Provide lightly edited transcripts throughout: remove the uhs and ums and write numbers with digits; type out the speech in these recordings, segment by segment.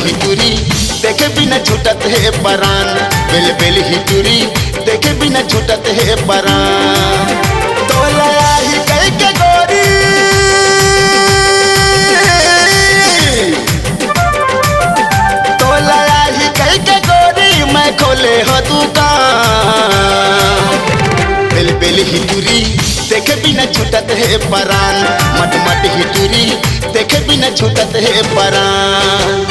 हितुरी देखे बिना छूटत है परान। बेल बेल हितुरी देखे बिना छूटत है परान। तो लया ही कह के गोरी तो लया ही कह के गोरी मैं खोले हो दुकान। बेल बेल हितुरी देखे बिना छूटत है परान। मट मट हितुरी देखे बिना छूटत है परान।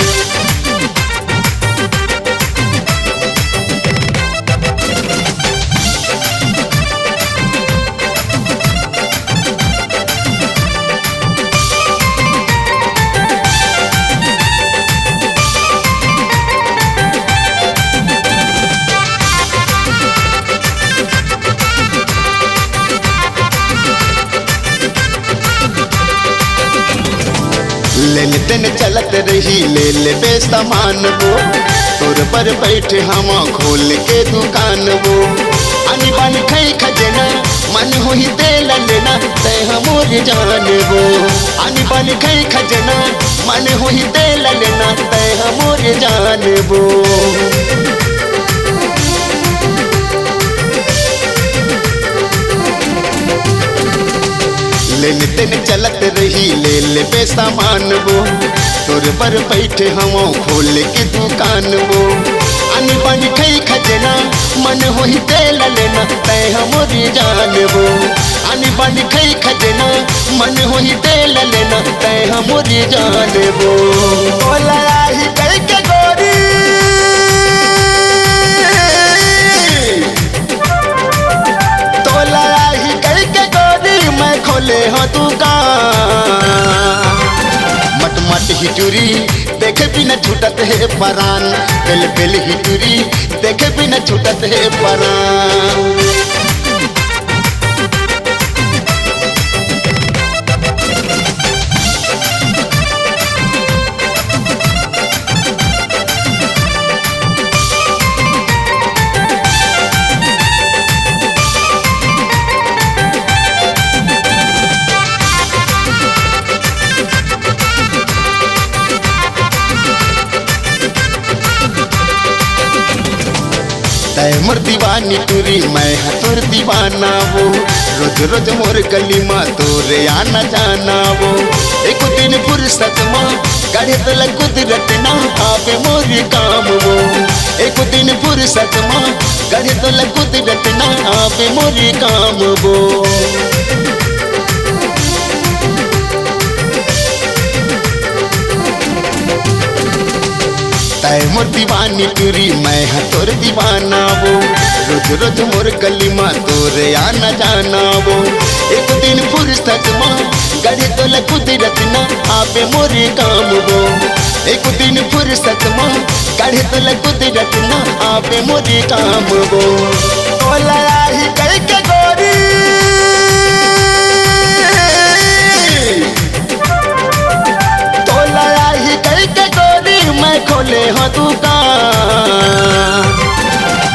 लेन देन चलत रही ले ले बेसामान वो। तोर पर बैठे हम खोल के दुकान वो। आनी बानी खई खजना मन हो ही दे लेना तय हमोर जान वो। आनी बानी खई खजना मन हो ही दे लेना तय हमोर जान वो। लेन देन चलत रही ले ले बेसामान वो। तोर पर बैठे हम खोल के दुकान वो। आनी बानी खई खजना मन हो ही दे लेना तय हमोरी जान वो। आनी बानी खई खजना मन हो ही दे लेना तय हमोरी जान वो। बोला ही कह के गोरी तोला ही कह के गोरी मैं खोले हो दुकान। मट मट हितुरी देखे बिना छूटत है परान। बेल बेल हितुरी देखे बिना छूटत है परान। तय मोर दीवानी तुरी मैं हाँ तोर दीवाना वो। रोज रोज मोर गली माँ तोरे आना जाना वो। एक दिन फुर्सत माँ गाड़े तो कुदरत ना आवे मोरी काम वो। एक दिन फुर्सत माँ गाड़े तो कुदरत ना आवे मोरी काम वो। तय मोर दीवानी तुरी मैं हाँ तोर दीवाना वो। रोज रोज मोर गली माँ तोरे आना जाना वो। एक दिन फुर्सत माँ गाड़ी तो कुदरत ना आवे मोरी काम वो। एक दिन फुर्सत माँ गाड़ी तो कुदरत ना आवे मोरी काम वो। बोला ही कह के गोरी तोला ही कह के गोरी मैं खोले हो दुकान।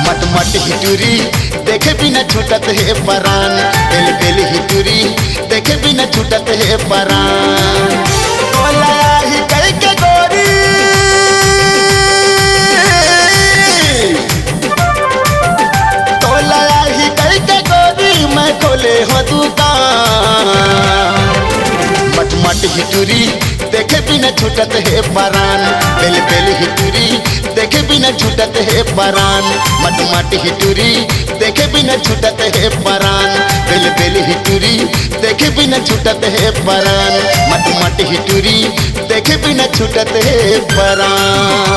मट मट हितुरी देखे बिना छूटत है परान। बेल बेल हितुरी देखे बिना छूटत है परान। बोला ही कह के गोरी तोला ही कह के गोरी मैं खोले हो दुकान। मट मट हितुरी देखे बिना छूटत है परान। बेल बेल हितुरी देखे बिना छूटत है परान। मट मट हितुरी देखे बिना छूटत है परान। बेल बेल हितुरी देखे बिना छूटत है परान। मट मट हितुरी देखे बिना छूटत है परान।